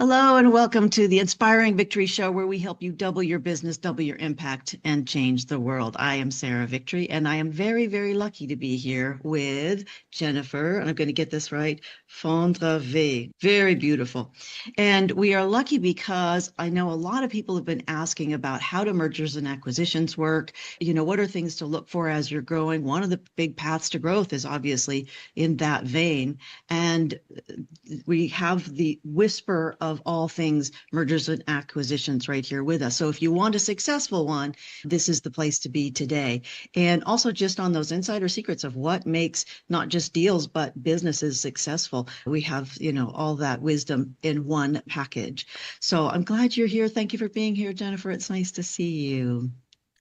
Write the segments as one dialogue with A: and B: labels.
A: Hello and welcome to the Inspiring Victory Show, where we help you double your business, double your impact, and change the world. I am Sarah Victory, and I am very, very lucky to be here with Jennifer, and I'm going to get this right, Fondrevay. Very beautiful. And we are lucky because I know a lot of people have been asking about how do mergers and acquisitions work? What are things to look for as you're growing? One of the big paths to growth is obviously in that vein. And we have the whisper of all things mergers and acquisitions right here with us. So if you want a successful one, this is the place to be today. And also just on those insider secrets of what makes not just deals, but businesses successful. We have, all that wisdom in one package. So I'm glad you're here. Thank you for being here, Jennifer. It's nice to see you.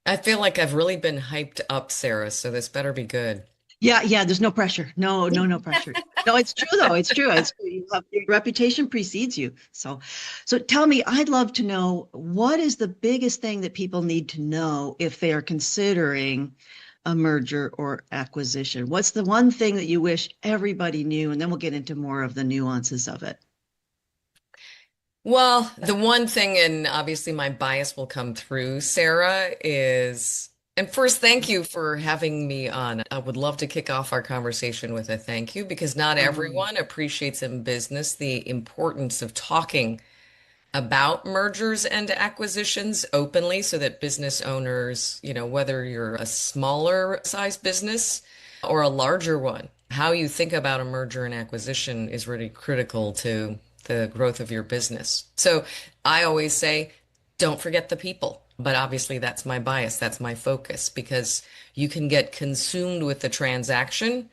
B: I feel like I've really been hyped up, Sarah, so this better be good.
A: Yeah, there's no pressure. No pressure. No, it's true though. It's true. Your reputation precedes you. So tell me, I'd love to know, what is the biggest thing that people need to know if they are considering a merger or acquisition? What's the one thing that you wish everybody knew? And then we'll get into more of the nuances of it.
B: Well, the one thing, and obviously my bias will come through, Sarah, and first, thank you for having me on. I would love to kick off our conversation with a thank you because not
A: Mm.
B: everyone appreciates in business the importance of talking about mergers and acquisitions openly so that business owners, whether you're a smaller size business or a larger one, how you think about a merger and acquisition is really critical to the growth of your business. So I always say, don't forget the people. But obviously, that's my bias. That's my focus because you can get consumed with the transaction.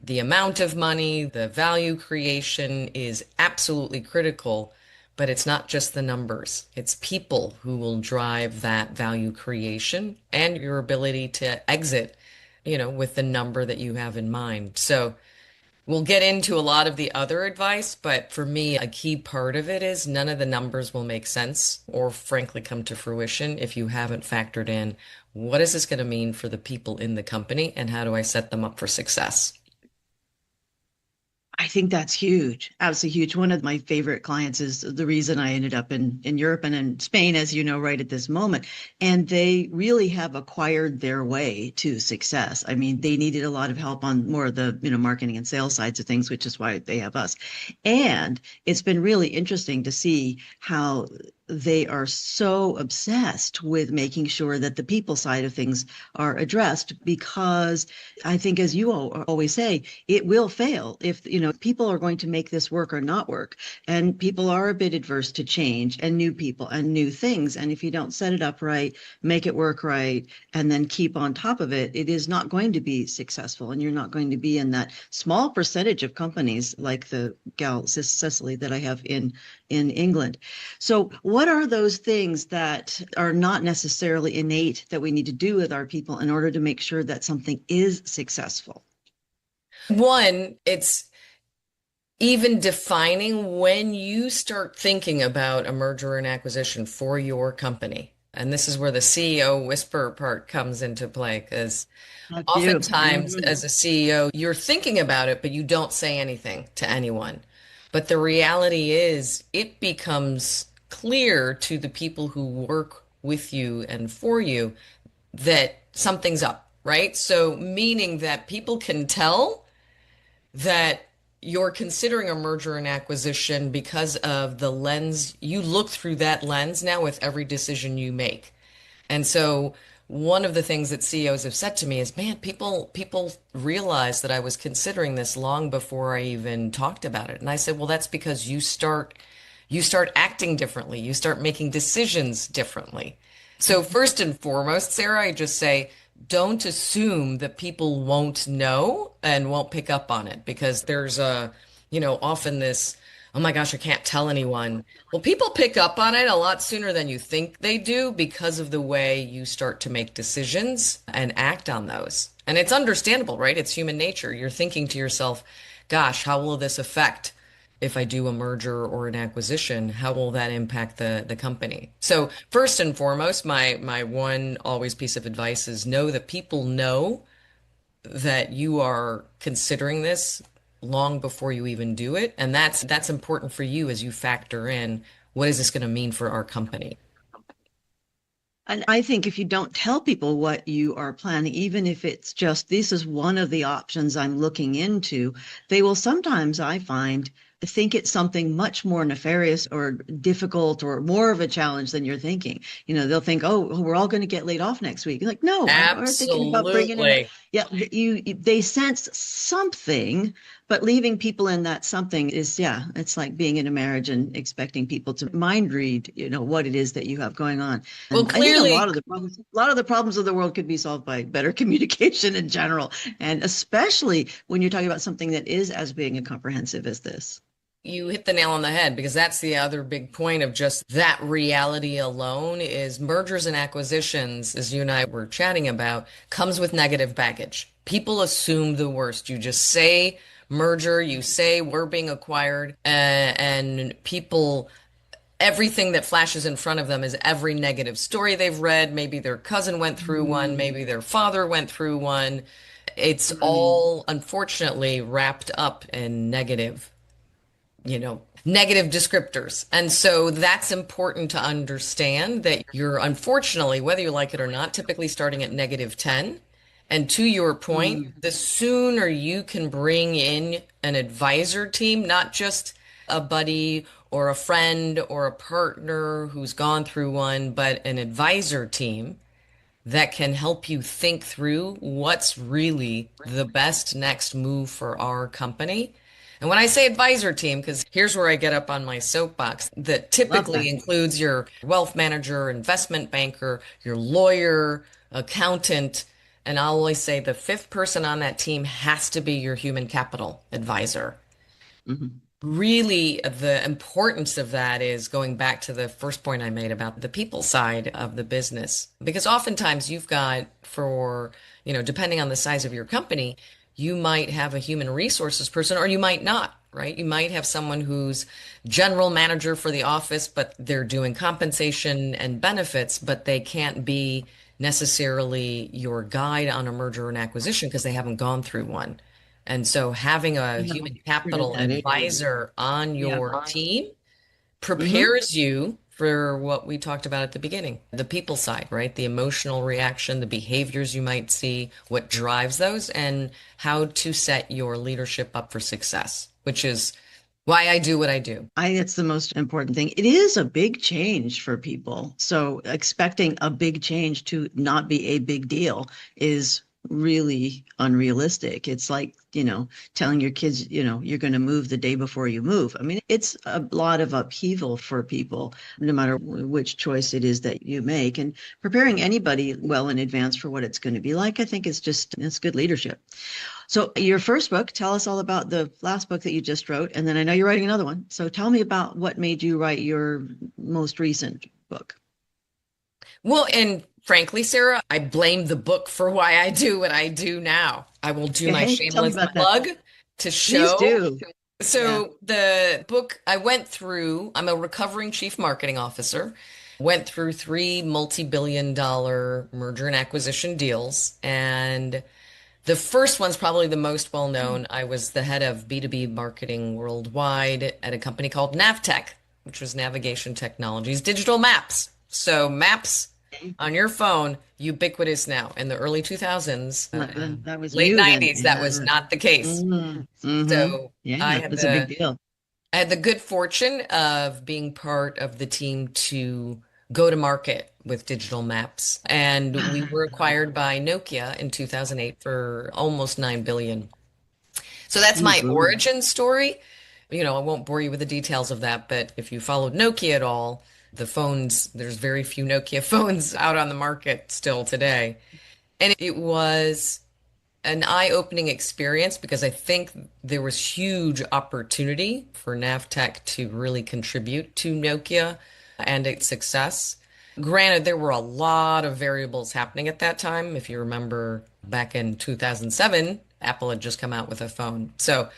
B: The amount of money, the value creation is absolutely critical, but it's not just the numbers. It's people who will drive that value creation and your ability to exit, with the number that you have in mind. So we'll get into a lot of the other advice, but for me, a key part of it is none of the numbers will make sense or frankly come to fruition if you haven't factored in what is this going to mean for the people in the company and how do I set them up for success?
A: I think that's huge. Absolutely huge. One of my favorite clients is the reason I ended up in Europe and in Spain, as you know, right at this moment. And they really have acquired their way to success. I mean, they needed a lot of help on more of the, marketing and sales sides of things, which is why they have us. And it's been really interesting to see how they are so obsessed with making sure that the people side of things are addressed because I think, as you always say, it will fail if, people are going to make this work or not work. And people are a bit adverse to change and new people and new things. And if you don't set it up right, make it work right, and then keep on top of it, it is not going to be successful. And you're not going to be in that small percentage of companies like the gal Cecily that I have in England. So what are those things that are not necessarily innate that we need to do with our people in order to make sure that something is successful?
B: One, it's even defining when you start thinking about a merger and acquisition for your company. And this is where the CEO whisper part comes into play because
A: That's you.
B: oftentimes
A: Mhm.
B: as a CEO, you're thinking about it, but you don't say anything to anyone. But the reality is, it becomes clear to the people who work with you and for you that something's up, right? So, meaning that people can tell that you're considering a merger and acquisition because of the lens you look through that lens now with every decision you make. And so one of the things that CEOs have said to me is, man, people realize that I was considering this long before I even talked about it. And I said, well, that's because you start acting differently. You start making decisions differently. So first and foremost, Sarah, I just say, don't assume that people won't know and won't pick up on it because there's often this, oh my gosh, I can't tell anyone. Well, people pick up on it a lot sooner than you think they do because of the way you start to make decisions and act on those. And it's understandable, right? It's human nature. You're thinking to yourself, gosh, how will this affect if I do a merger or an acquisition? How will that impact the company? So first and foremost, my one always piece of advice is know that people know that you are considering this long before you even do it. And that's important for you as you factor in what is this going to mean for our company.
A: And I think if you don't tell people what you are planning, even if it's just this is one of the options I'm looking into, they will sometimes, I find, think it's something much more nefarious or difficult or more of a challenge than you're thinking. They'll think, oh, we're all going to get laid off next week. Like, no, we're thinking about bringing in.
B: Absolutely.
A: Yeah, they sense something, but leaving people in that something is, yeah, it's like being in a marriage and expecting people to mind read, what it is that you have going on.
B: Well,
A: And I think a
B: clearly,
A: lot of the problems of the world could be solved by better communication in general, and especially when you're talking about something that is as big and comprehensive as this.
B: you hit the nail on the head because that's the other big point of just that reality alone is mergers and acquisitions, as you and I were chatting about, comes with negative baggage. People assume the worst. You just say merger, you say we're being acquired, and people, everything that flashes in front of them is every negative story they've read. Maybe their cousin went through one, maybe their father went through one. It's all unfortunately wrapped up in negative descriptors. And so that's important to understand that you're unfortunately, whether you like it or not, typically starting at -10. And to your point, the sooner you can bring in an advisor team, not just a buddy or a friend or a partner who's gone through one, but an advisor team that can help you think through what's really the best next move for our company. And when I say advisor team, because here's where I get up on my soapbox, that typically includes your wealth manager, investment banker, your lawyer, accountant, and I'll always say the fifth person on that team has to be your human capital advisor.
A: Mhm.
B: Really, the importance of that is going back to the first point I made about the people side of the business. Because oftentimes you've got, depending on the size of your company, you might have a human resources person or you might not, right? You might have someone who's general manager for the office, but they're doing compensation and benefits, but they can't be necessarily your guide on a merger and acquisition because they haven't gone through one. And so having a
A: Yeah,
B: human
A: forget
B: capital
A: that area.
B: advisor on
A: Yeah.
B: your team
A: Hmm.
B: prepares you for what we talked about at the beginning, the people side, right? The emotional reaction, the behaviors you might see, what drives those, and how to set your leadership up for success, which is why I do what I do.
A: It's the most important thing. It is a big change for people. So expecting a big change to not be a big deal is really unrealistic. It's like, telling your kids, you're going to move the day before you move. I mean, it's a lot of upheaval for people, no matter which choice it is that you make. And preparing anybody well in advance for what it's going to be like, I think it's good leadership. So your first book, tell us all about the last book that you just wrote, and then I know you're writing another one. So tell me about what made you write your most recent book.
B: Well, and frankly, Sarah, I blame the book for why I do what I do now. I will do my
A: Okay, tell me
B: shameless
A: about that.
B: plug to
A: Please
B: show.
A: do. Yeah.
B: So the book I went through, I'm a recovering chief marketing officer, went through three multi-billion-dollar merger and acquisition deals. And the first one's probably the most well known. I was the head of B2B marketing worldwide at a company called Navtech, which was navigation technologies, digital maps. So maps on your phone, ubiquitous now. In the early 2000s,
A: That was
B: late
A: new then.
B: 90s, that was not the case.
A: Mm-hmm.
B: So I
A: Yeah,
B: had
A: that's a big deal.
B: I had the good fortune of being part of the team to go to market with digital maps. And we were acquired by Nokia in 2008 for almost 9 billion. So that's my
A: Ooh.
B: origin story. I won't bore you with the details of that, but if you followed Nokia at all, the phones, there's very few Nokia phones out on the market still today. And it was an eye-opening experience because I think there was huge opportunity for Navtech to really contribute to Nokia and its success. Granted, there were a lot of variables happening at that time. If you remember back in 2007, Apple had just come out with a phone. So,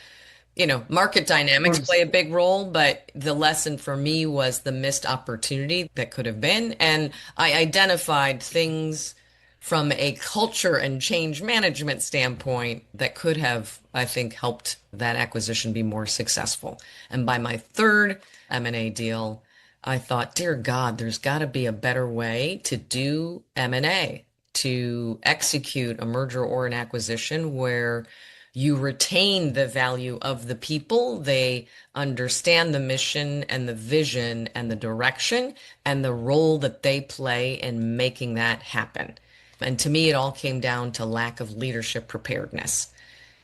B: market
A: Of
B: dynamics
A: course.
B: play a big role, but the lesson for me was the missed opportunity that could have been. And I identified things from a culture and change management standpoint that could have, I think, helped that acquisition be more successful. And by my third M&A deal, I thought, dear God, there's got to be a better way to do M&A, to execute a merger or an acquisition where you retain the value of the people. They understand the mission and the vision and the direction and the role that they play in making that happen. And to me, it all came down to lack of leadership preparedness.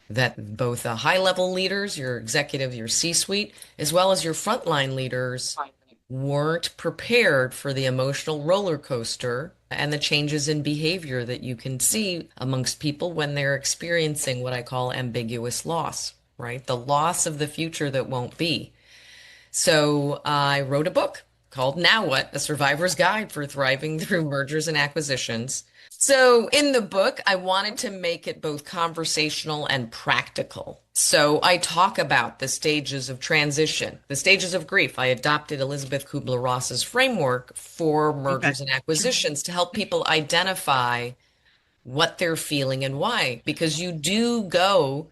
B: That both the high level leaders, your executive, your C-suite, as well as your frontline leaders weren't prepared for the emotional roller coaster and the changes in behavior that you can see amongst people when they're experiencing what I call ambiguous loss, right? The loss of the future that won't be. So I wrote a book called Now What? A Survivor's Guide for Thriving Through Mergers and Acquisitions. So in the book, I wanted to make it both conversational and practical. So I talk about the stages of transition, the stages of grief. I adopted Elizabeth Kubler-Ross's framework for mergers and acquisitions to help people identify what they're feeling and why, because you do go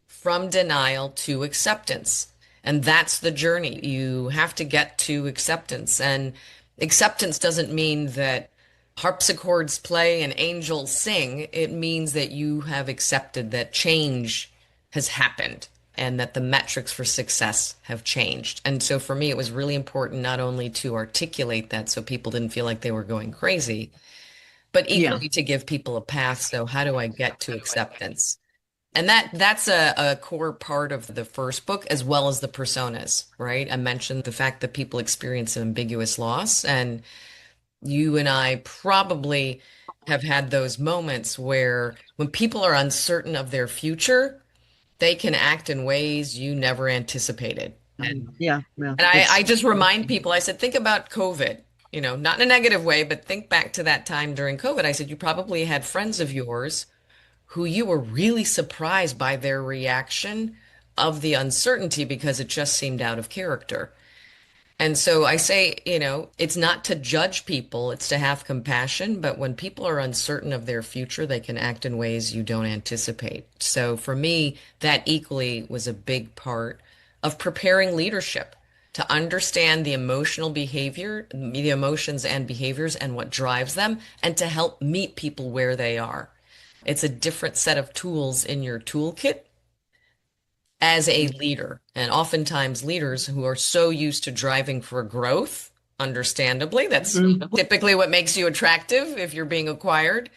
B: from denial to acceptance. And that's the journey. You have to get to acceptance. And acceptance doesn't mean that harpsichords play and angels sing. It means that you have accepted that change has happened and that the metrics for success have changed. And so for me, it was really important not only to articulate that so people didn't feel like they were going crazy, but equally to give people a path. So how do I get to acceptance? And that's a core part of the first book, as well as the personas, right? I mentioned the fact that people experience an ambiguous loss, and you and I probably have had those moments where when people are uncertain of their future, they can act in ways you never anticipated. And I just remind people, I said, think about COVID, not in a negative way, but think back to that time during COVID. I said, you probably had friends of yours who you were really surprised by their reaction of the uncertainty because it just seemed out of character. And so I say, it's not to judge people, it's to have compassion. But when people are uncertain of their future, they can act in ways you don't anticipate. So for me, that equally was a big part of preparing leadership to understand the emotional behavior, the emotions and behaviors and what drives them, and to help meet people where they are. It's a different set of tools in your toolkit as a leader. And oftentimes leaders who are so used to driving for growth, understandably, that's typically what makes you attractive if you're being acquired.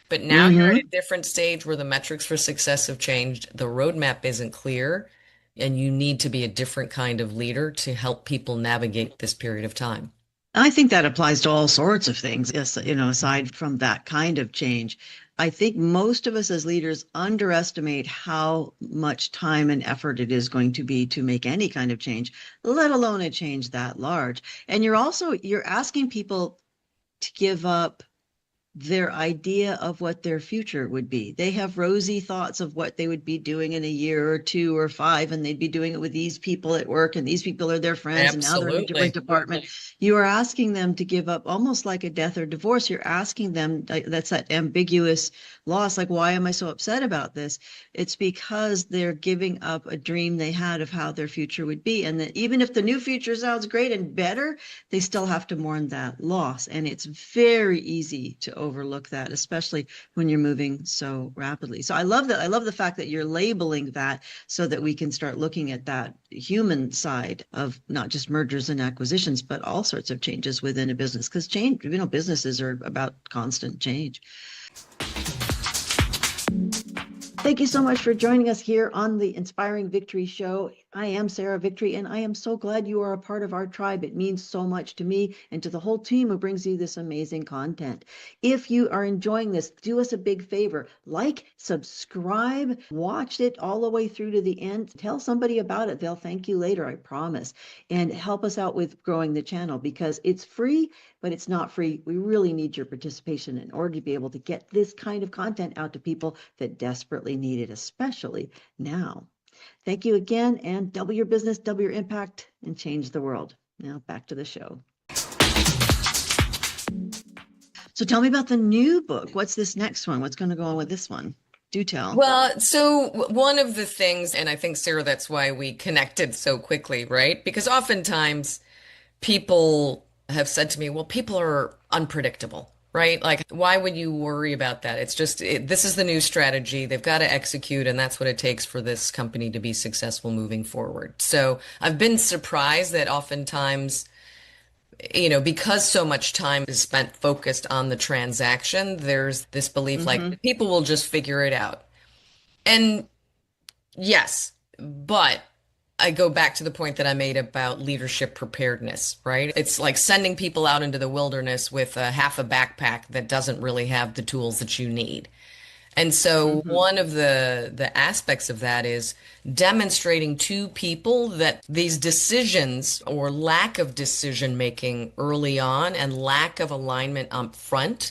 B: But now you're at a different stage where the metrics for success have changed. The roadmap isn't clear, and you need to be a different kind of leader to help people navigate this period of time.
A: I think that applies to all sorts of things, aside from that kind of change. I think most of us as leaders underestimate how much time and effort it is going to be to make any kind of change, let alone a change that large. And you're asking people to give up their idea of what their future would be. They have rosy thoughts of what they would be doing in a year or 2 or 5, and they'd be doing it with these people at work, and these people are their friends, and now they're in a different department. You are asking them to give up, almost like a death or divorce. You're asking them, that's that ambiguous loss, like, why am I so upset about this? It's because they're giving up a dream they had of how their future would be. And that even if the new future sounds great and better, they still have to mourn that loss. And it's very easy to overlook that, especially when you're moving so rapidly. So I love that. I love the fact that you're labeling that so that we can start looking at that human side of not just mergers and acquisitions, but all sorts of changes within a business. Because change, businesses are about constant change. Thank you so much for joining us here on the Inspiring Victory Show. I am Sarah Victory, and I am so glad you are a part of our tribe. It means so much to me and to the whole team who brings you this amazing content. If you are enjoying this, do us a big favor. Like, subscribe, watch it all the way through to the end. Tell somebody about it. They'll thank you later, I promise. And help us out with growing the channel, because it's free, but it's not free. We really need your participation in order to be able to get this kind of content out to people that desperately need it, especially now. Thank you again, and double your business, double your impact, and change the world. Now back to the show. So tell me about the new book. What's this next one? What's going to go on with this one? Do tell.
B: Well, so one of the things, and I think, Sarah, that's why we connected so quickly, right? Because oftentimes people have said to me, well, people are unpredictable, right? Like, why would you worry about that? It's just, this is the new strategy. They've got to execute, and that's what it takes for this company to be successful moving forward. So I've been surprised that oftentimes, because so much time is spent focused on the transaction, there's this belief like
A: Mm-hmm.
B: people will just figure it out. And yes, but I go back to the point that I made about leadership preparedness, right? It's like sending people out into the wilderness with a half a backpack that doesn't really have the tools that you need. And so
A: Mm-hmm.
B: one of the aspects of that is demonstrating to people that these decisions or lack of decision making early on and lack of alignment up front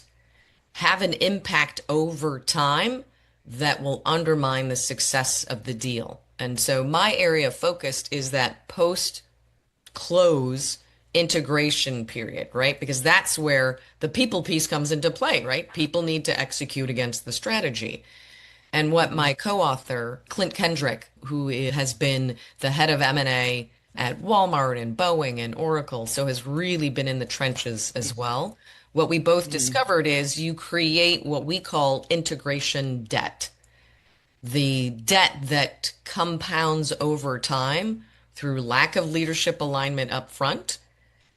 B: have an impact over time that will undermine the success of the deal. And so my area of focus is that post close integration period, right? Because that's where the people piece comes into play, right? People need to execute against the strategy. And what my co-author, Clint Kendrick, who has been the head of M&A at Walmart and Boeing and Oracle, so has really been in the trenches as well. What we both
A: Mm-hmm.
B: discovered is you create what we call integration debt, the debt that compounds over time through lack of leadership alignment up front.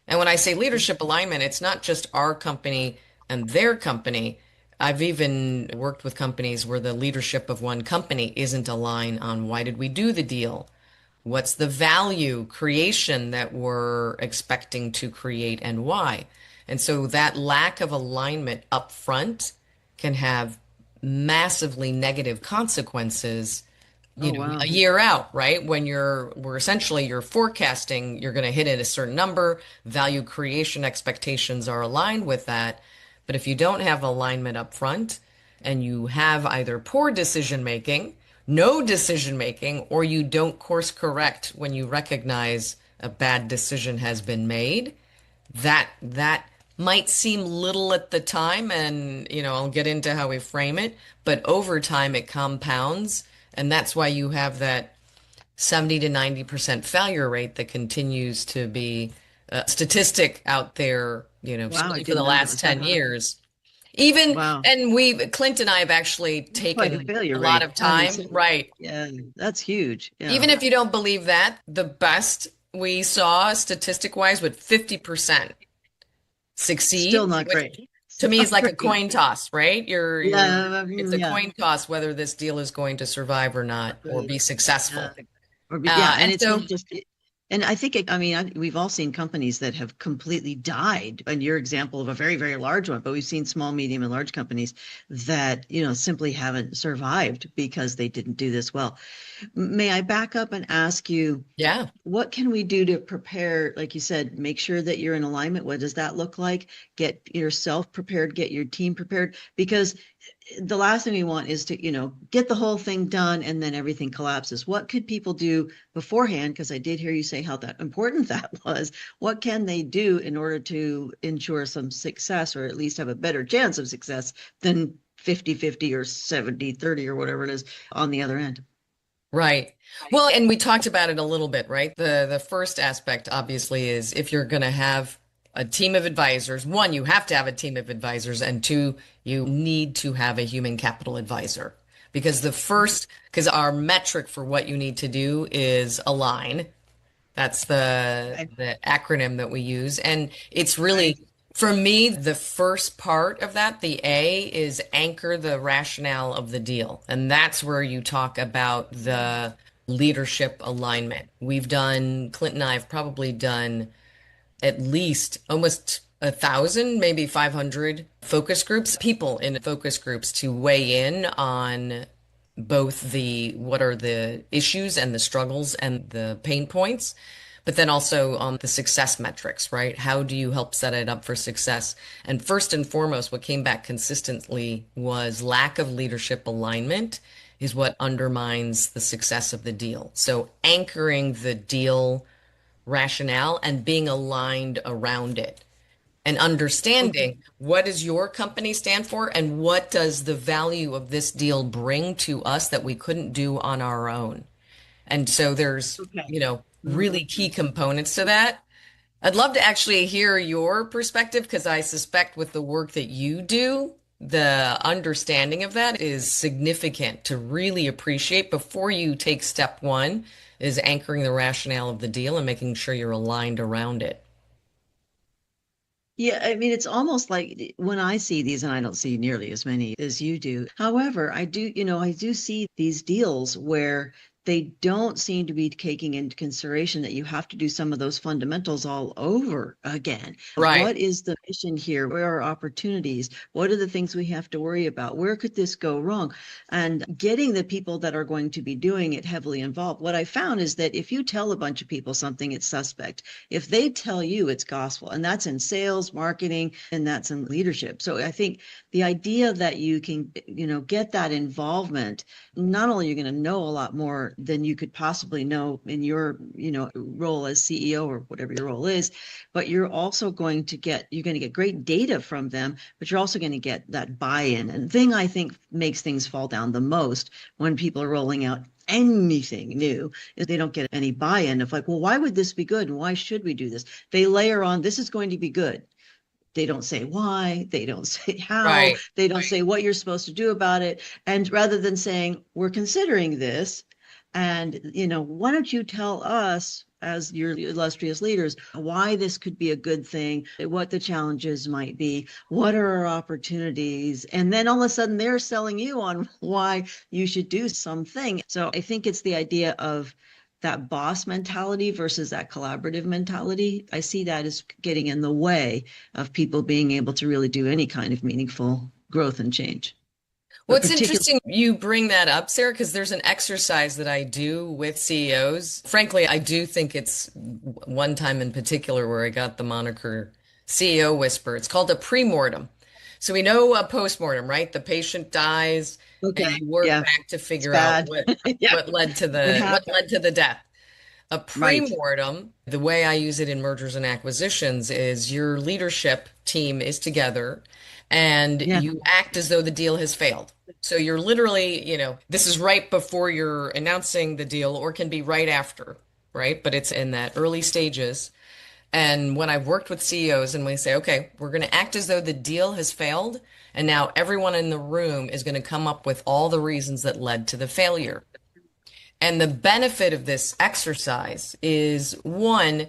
B: And when I say leadership alignment, it's not just our company and their company. I've even worked with companies where the leadership of one company isn't aligned on why did we do the deal? What's the value creation that we're expecting to create and why? And so that lack of alignment up front can have massively negative consequences,
A: Oh,
B: a
A: wow.
B: year out, right? When we're essentially you're forecasting, you're going to hit at a certain number, value creation expectations are aligned with that. But if you don't have alignment up front and you have either poor decision making, no decision making, or you don't course correct when you recognize a bad decision has been made, that might seem little at the time, and I'll get into how we frame it, but over time it compounds, and that's why you have that 70 to 90% failure rate that continues to be a statistic out there,
A: Wow, I
B: certainly for the
A: didn't know that
B: last
A: was that
B: 10
A: high.
B: years. Even,
A: Wow.
B: and Clint and I have actually
A: That's quite a
B: taken
A: failure
B: a lot
A: rate.
B: of
A: I mean,
B: time, right?
A: yeah, that's huge. Yeah.
B: Even if you don't believe that, the best we saw statistic wise with 50%
A: Still
B: succeed,
A: not
B: which
A: great.
B: to
A: Still
B: me is
A: not
B: like a
A: great.
B: coin toss, right?
A: Yeah.
B: It's a
A: Yeah.
B: coin toss whether this deal is going to survive or not or
A: Right.
B: be
A: Yeah.
B: successful.
A: Yeah, and
B: And
A: it's
B: so,
A: not just, and I think I mean, we've all seen companies that have completely died. And your example of a very, very large one, but we've seen small, medium, and large companies that, simply haven't survived because they didn't do this well. May I back up and ask you,
B: yeah.
A: what can we do to prepare, like you said, make sure that you're in alignment? What does that look like? Get yourself prepared, get your team prepared, because the last thing we want is to, get the whole thing done and then everything collapses. What could people do beforehand? Because I did hear you say how that important that was. What can they do in order to ensure some success, or at least have a better chance of success than 50-50 or 70-30 or whatever it is on the other end?
B: Right. Well, and we talked about it a little bit, right? The first aspect obviously is if you're going to have a team of advisors, one, you have to have a team of advisors, and two, you need to have a human capital advisor. Because our metric for what you need to do is align. That's the
A: Okay.
B: the acronym that we use. And it's really, for me, the first part of that, the A, is anchor the rationale of the deal. And that's where you talk about the leadership alignment. Clint and I have probably done at least almost 1,000, maybe 500 focus groups, people in focus groups to weigh in on both the what are the issues and the struggles and the pain points, but then also on the success metrics, right? How do you help set it up for success? And first and foremost, what came back consistently was lack of leadership alignment is what undermines the success of the deal. So anchoring the deal rationale and being aligned around it. and
A: Okay.
B: understanding what does your company stand for and what does the value of this deal bring to us that we couldn't do on our own. And so there's,
A: Okay.
B: really key components to that. I'd love to actually hear your perspective because I suspect with the work that you do, the understanding of that is significant to really appreciate before you take step one is anchoring the rationale of the deal and making sure you're aligned around it.
A: Yeah, I mean, it's almost like when I see these, and I don't see nearly as many as you do. However, I do see these deals where they don't seem to be taking into consideration that you have to do some of those fundamentals all over again.
B: Right.
A: What is the mission here? Where are opportunities? What are the things we have to worry about? Where could this go wrong? And getting the people that are going to be doing it heavily involved. What I found is that if you tell a bunch of people something, it's suspect. If they tell you, it's gospel, and that's in sales, marketing, and that's in leadership. So I think the idea that you can, get that involvement, not only are you going to know a lot more than you could possibly know in your, role as CEO or whatever your role is, but you're going to get great data from them, but you're also going to get that buy-in. And the thing I think makes things fall down the most when people are rolling out anything new is they don't get any buy-in of like, well, why would this be good? And why should we do this? They layer on, this is going to be good. They don't say why, they don't say how,
B: Right.
A: they don't say what you're supposed to do about it. And rather than saying, we're considering this, and, why don't you tell us as your illustrious leaders why this could be a good thing, what the challenges might be, what are our opportunities? And then all of a sudden they're selling you on why you should do something. So I think it's the idea of that boss mentality versus that collaborative mentality. I see that as getting in the way of people being able to really do any kind of meaningful growth and change.
B: Well,
A: But
B: it's
A: particularly,
B: interesting you bring that up, Sarah, because there's an exercise that I do with CEOs. Frankly, I do think it's one time in particular where I got the moniker CEO Whisperer. It's called a pre-mortem. So we know a post-mortem, right? The patient dies and
A: okay,
B: you work
A: yeah,
B: back to
A: it's
B: figure out
A: bad.
B: what
A: Yeah,
B: what led to
A: what
B: what
A: happened?
B: led to the death. A
A: Right.
B: pre-mortem, the way I use it in mergers and acquisitions is your leadership team is together and
A: Yeah.
B: you act as though the deal has failed. So you're literally, this is right before you're announcing the deal or can be right after, right? But it's in that early stages. And when I've worked with CEOs and we say, okay, we're going to act as though the deal has failed. And now everyone in the room is going to come up with all the reasons that led to the failure. And the benefit of this exercise is one,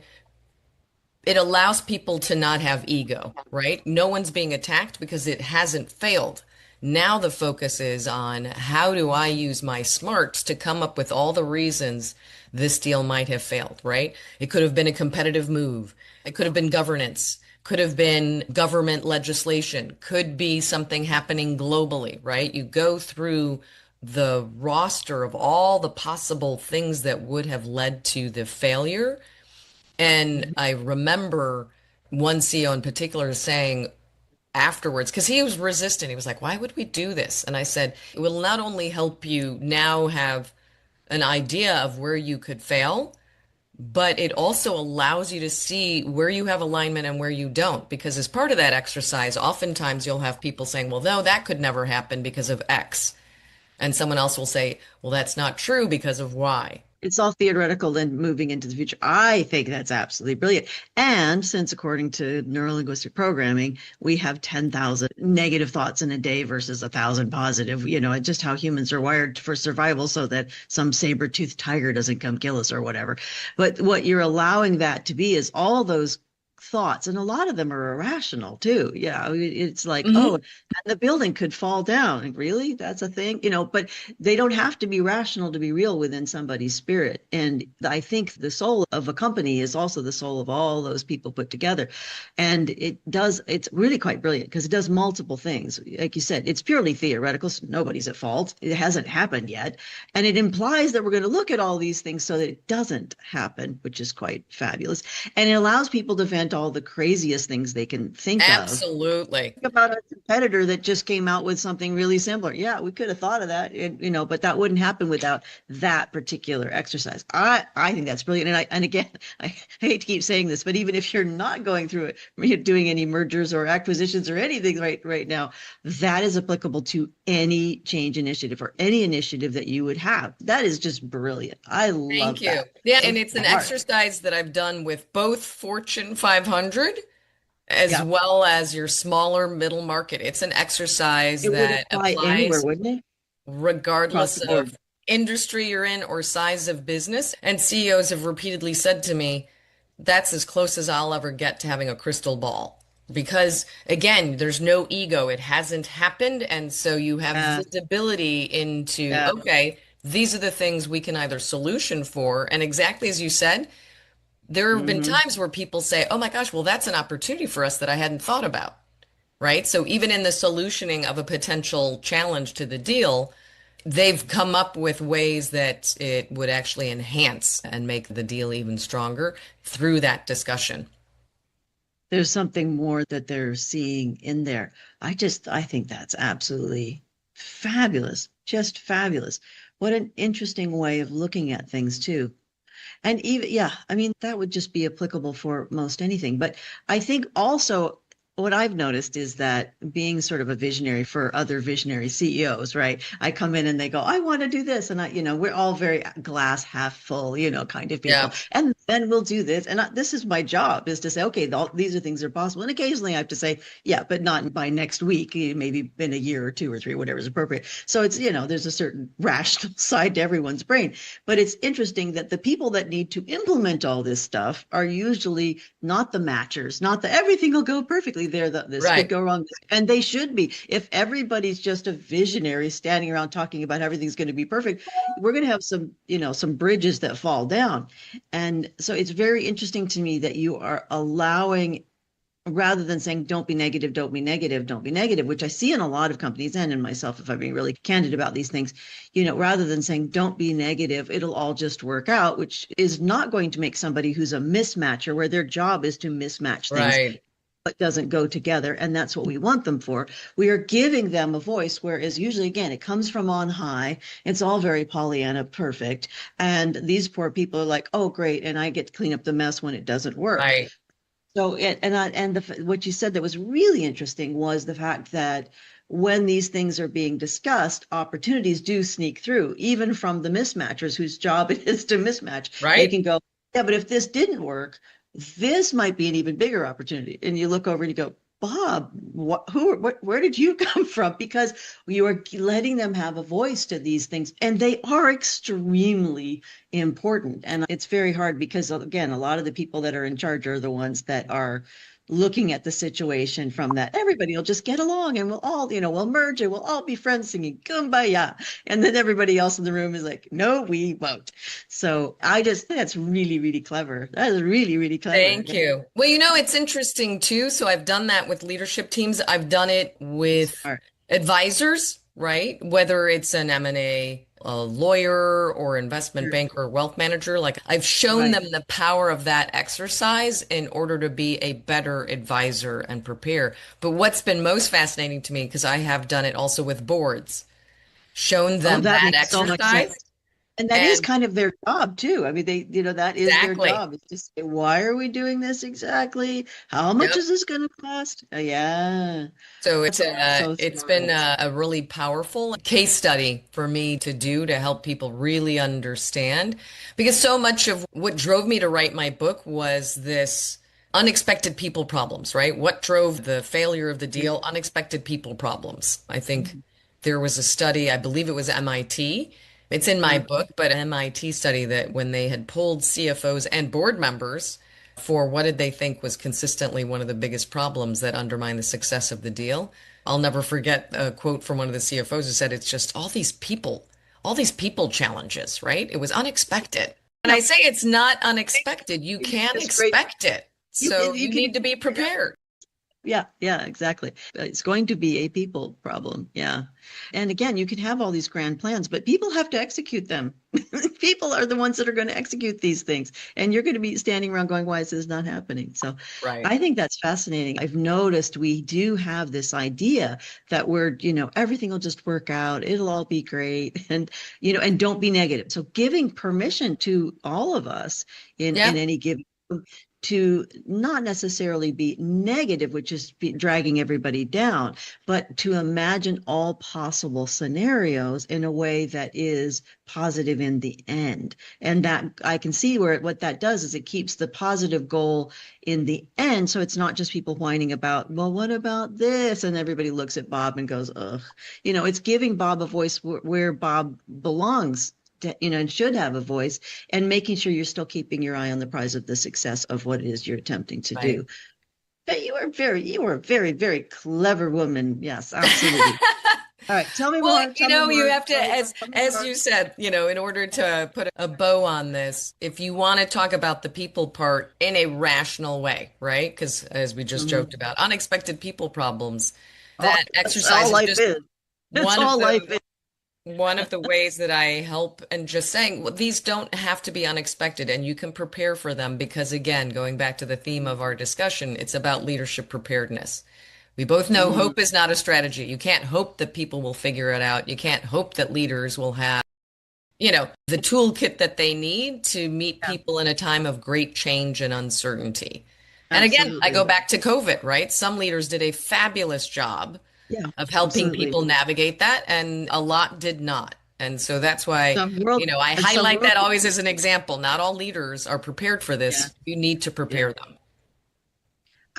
B: it allows people to not have ego, right? No one's being attacked because it hasn't failed. Now the focus is on how do I use my smarts to come up with all the reasons this deal might have failed, right? It could have been a competitive move. It could have been governance, could have been government legislation, could be something happening globally, right? You go through the roster of all the possible things that would have led to the failure. And
A: Mhm.
B: I remember one CEO in particular saying afterwards, because he was resistant, he was like, why would we do this? And I said, it will not only help you now have an idea of where you could fail, but it also allows you to see where you have alignment and where you don't. Because as part of that exercise, oftentimes you'll have people saying, well, no, that could never happen because of X. And someone else will say, well, that's not true because of Y.
A: It's all theoretical and moving into the future. I think that's absolutely brilliant. And since, according to neurolinguistic programming, we have 10,000 negative thoughts in a day versus 1,000 positive, just how humans are wired for survival so that some saber-toothed tiger doesn't come kill us or whatever. But what you're allowing that to be is all those thoughts, and a lot of them are irrational too. Yeah, it's like, oh,
B: Mhm.
A: and the building could fall down. Really? That's a thing, but they don't have to be rational to be real within somebody's spirit. And I think the soul of a company is also the soul of all those people put together. And it's really quite brilliant because it does multiple things. Like you said, it's purely theoretical, so nobody's at fault. It hasn't happened yet. And it implies that we're going to look at all these things so that it doesn't happen, which is quite fabulous. And it allows people to vent invent all the craziest things they can think of.
B: Absolutely.
A: Think about a competitor that just came out with something really similar. Yeah, we could have thought of that, but that wouldn't happen without that particular exercise. I think that's brilliant. And again, I hate to keep saying this, but even if you're not going through it, you're doing any mergers or acquisitions or anything right now, that is applicable to any change initiative or any initiative that you would have. That is just brilliant. I
B: Thank
A: love
B: you.
A: that.
B: Yeah,
A: So
B: and it's an
A: smart.
B: exercise that I've done with both Fortune 500 as
A: Yeah.
B: well as your smaller middle market. It's an exercise
A: It would
B: that
A: apply anywhere,
B: applies
A: wouldn't it? Across
B: regardless
A: the
B: of
A: board.
B: industry you're in or size of business. And CEOs have repeatedly said to me, that's as close as I'll ever get to having a crystal ball. Because again, there's no ego. It hasn't happened. And so you have
A: Yeah.
B: visibility into,
A: Yeah.
B: okay, these are the things we can either solution for. And exactly as you said, there have been
A: Hmm.
B: times where people say, oh my gosh, well, that's an opportunity for us that I hadn't thought about. Right. So even in the solutioning of a potential challenge to the deal, they've come up with ways that it would actually enhance and make the deal even stronger through that discussion.
A: There's something more that they're seeing in there. I think that's absolutely fabulous. Just fabulous. What an interesting way of looking at things too. And even, yeah, I mean, that would just be applicable for most anything. But I think also what I've noticed is that being sort of a visionary for other visionary CEOs, right? I come in and they go, I want to do this. And we're all very glass half full, kind of people.
B: Yeah.
A: And then we'll do this. And this is my job, is to say, okay, these are things that are possible. And occasionally I have to say, yeah, but not by next week, maybe in a year or two or three, whatever is appropriate. So it's, there's a certain rational side to everyone's brain. But it's interesting that the people that need to implement all this stuff are usually not the matchers, not the everything will go perfectly. They're this could
B: Right.
A: go wrong. And they should be. If everybody's just a visionary standing around talking about everything's going to be perfect, we're going to have some bridges that fall down. And so it's very interesting to me that you are allowing, rather than saying, don't be negative, don't be negative, don't be negative, which I see in a lot of companies and in myself, if I'm being really candid about these things, rather than saying, don't be negative, it'll all just work out, which is not going to make somebody who's a mismatcher, where their job is to mismatch things,
B: Right.
A: but doesn't go together. And that's what we want them for. We are giving them a voice, whereas usually, again, it comes from on high. It's all very Pollyanna perfect. And these poor people are like, oh, great. And I get to clean up the mess when it doesn't work.
B: Right.
A: So, what you said that was really interesting was the fact that when these things are being discussed, opportunities do sneak through, even from the mismatchers whose job it is to mismatch. They
B: Right.
A: can go, yeah, but if this didn't work, this might be an even bigger opportunity. And you look over and you go, Bob, where did you come from? Because you are letting them have a voice to these things, and they are extremely important. And it's very hard because, again, a lot of the people that are in charge are the ones that are looking at the situation from that everybody will just get along and we'll all, we'll merge and we'll all be friends singing kumbaya. And then everybody else in the room is like, no, we won't. So I just think that's really, really clever. That is really, really clever.
B: Thank you. Well, it's interesting too. So I've done that with leadership teams. I've done it with
A: Smart.
B: advisors, right? Whether it's an M&A, a lawyer or investment banker or wealth manager, like I've shown
A: Right.
B: them the power of that exercise in order to be a better advisor and prepare. But what's been most fascinating to me, because I have done it also with boards, shown
A: Oh,
B: them
A: that
B: that
A: makes so much sense.
B: exercise.
A: And that is
B: And
A: kind of their job too. I mean, that is their
B: exactly.
A: job. It's just, why are we doing this exactly? How much
B: Yep.
A: is this going to cost? Yeah,
B: So
A: that's so
B: it's been
A: smart.
B: a really powerful case study for me to do to help people really understand, because so much of what drove me to write my book was this unexpected people problems, right? What drove the failure of the deal? Unexpected people problems. I think there was a study, I believe it was MIT. It's in my book, but an MIT study that when they had polled CFOs and board members for what did they think was consistently one of the biggest problems that undermine the success of the deal. I'll never forget a quote from one of the CFOs who said, it's just all these people challenges, right? It was unexpected. And
A: No,
B: I say it's not unexpected. You can
A: it's great.
B: expect it. So you
A: You can
B: need to be prepared.
A: Yeah, exactly. It's going to be a people problem. Yeah. And again, you can have all these grand plans, but people have to execute them. People are the ones that are going to execute these things. And you're going to be standing around going, why is this not happening? So
B: Right.
A: I think that's fascinating. I've noticed we do have this idea that everything will just work out. It'll all be great. And don't be negative. So giving permission to all of us in
B: Yeah.
A: any given to not necessarily be negative, which is dragging everybody down, but to imagine all possible scenarios in a way that is positive in the end. And that I can see what that does is it keeps the positive goal in the end. So it's not just people whining about, well, what about this? And everybody looks at Bob and goes, ugh. It's giving Bob a voice where Bob belongs, and should have a voice, and making sure you're still keeping your eye on the prize of the success of what it is you're attempting to
B: Right.
A: do. But you are a very, very clever woman. Yes, absolutely. All right, tell me
B: Well,
A: more. Tell me
B: you
A: more.
B: have to,
A: Tell me more. Tell me
B: as
A: more.
B: you said, in order to put a bow on this, if you want to talk about the people part in a rational way, right? Because as we just
A: Mhm.
B: joked about, unexpected people problems,
A: Oh,
B: that
A: that's
B: exercise
A: all
B: is
A: life
B: just
A: is. That's
B: one of
A: all life
B: the
A: is.
B: one of the ways that I help, and just saying, well, these don't have to be unexpected and you can prepare for them because, again, going back to the theme of our discussion, it's about leadership preparedness. We both know
A: Mm,
B: hope is not a strategy. You can't hope that people will figure it out. You can't hope that leaders will have, the toolkit that they need to meet
A: yeah,
B: people in a time of great change and uncertainty. And again, I go
A: absolutely.
B: back to COVID, right? Some leaders did a fabulous job
A: Yeah,
B: of helping
A: absolutely.
B: people navigate that, and a lot did not. And so that's why,
A: Some world
B: I
A: and some
B: highlight
A: world.
B: that always as an example. Not all leaders are prepared for
A: Yeah,
B: this. You need to
A: yeah.
B: prepare them.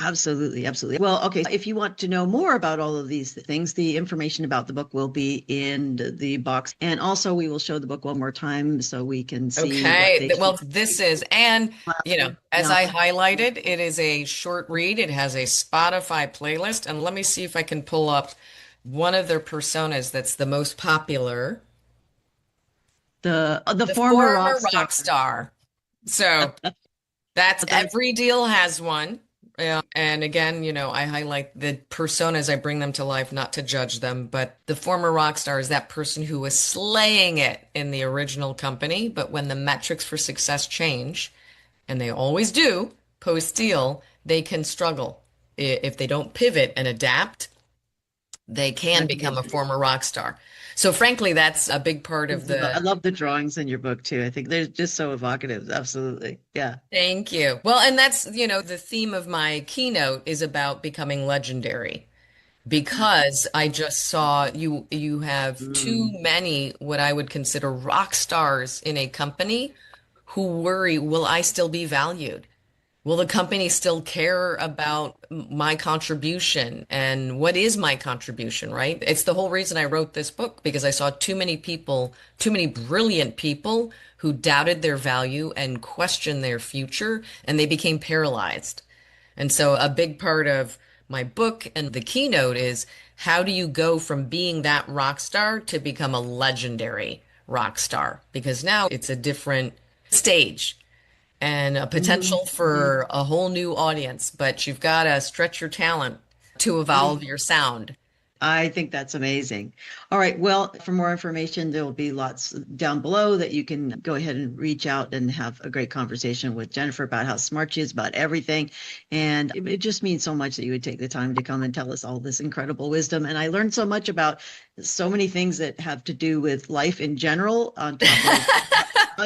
A: Absolutely, absolutely. Well, okay, if you want to know more about all of these things, the information about the book will be in the box. And also, we will show the book one more time so we can see what
B: Okay.
A: they should
B: Well, this is, and, as
A: Yeah.
B: I highlighted, it is a short read. It has a Spotify playlist. And let me see if I can pull up one of their personas that's the most popular.
A: The
B: The
A: former rock
B: former
A: star.
B: rock star. So that's
A: That's
B: every deal has one. And again, I highlight the personas, I bring them to life, not to judge them, but the former rock star is that person who was slaying it in the original company, but when the metrics for success change, and they always do post-deal, they can struggle. If they don't pivot and adapt, they can
A: that can be
B: become a
A: amazing.
B: former rock star. So frankly, that's a big part of
A: I
B: the.
A: love the drawings in your book too. I think they're just so evocative. Absolutely. Yeah.
B: Thank you. Well, and that's, the theme of my keynote is about becoming legendary because I just saw you have too
A: Mm,
B: many what I would consider rock stars in a company who worry, will I still be valued? Will the company still care about my contribution? And what is my contribution, right? It's the whole reason I wrote this book because I saw too many people, too many brilliant people who doubted their value and questioned their future, and they became paralyzed. And so a big part of my book and the keynote is how do you go from being that rock star to become a legendary rock star? Because now it's a different stage and a
A: mhm,
B: potential
A: mhm,
B: for a whole new audience, but you've got to stretch your talent to evolve
A: mhm.
B: your sound.
A: I think that's amazing. All right. Well, for more information, there will be lots down below that you can go ahead and reach out and have a great conversation with Jennifer about how smart she is about everything. And it just means so much that you would take the time to come and tell us all this incredible wisdom. And I learned so much about so many things that have to do with life in general, on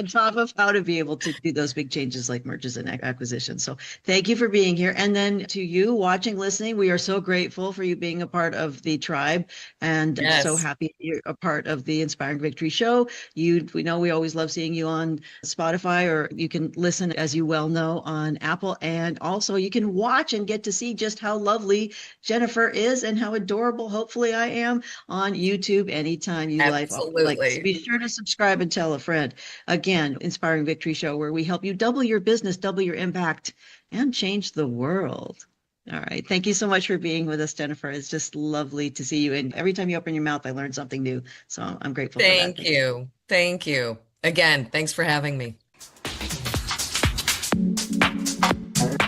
A: top of how to be able to do those big changes like mergers and acquisitions. So thank you for being here. And then to you watching, listening, we are so grateful for you being a part of the tribe and so
B: Yes.
A: happy you're a part of the Inspiring Victory show. We know we always love seeing you on Spotify, or you can listen, as you well know, on Apple. And also you can watch and get to see just how lovely Jennifer is and how adorable, hopefully, I am on YouTube anytime you like. So
B: Absolutely.
A: be sure to subscribe and tell a friend. Again, Inspiring Victory Show, where we help you double your business, double your impact, and change the world. All right. Thank you so much for being with us, Jennifer. It's just lovely to see you. And every time you open your mouth, I learn something new. So I'm grateful for that.
B: Thank
A: Thank you.
B: you. Thank you. Again, thanks for having me.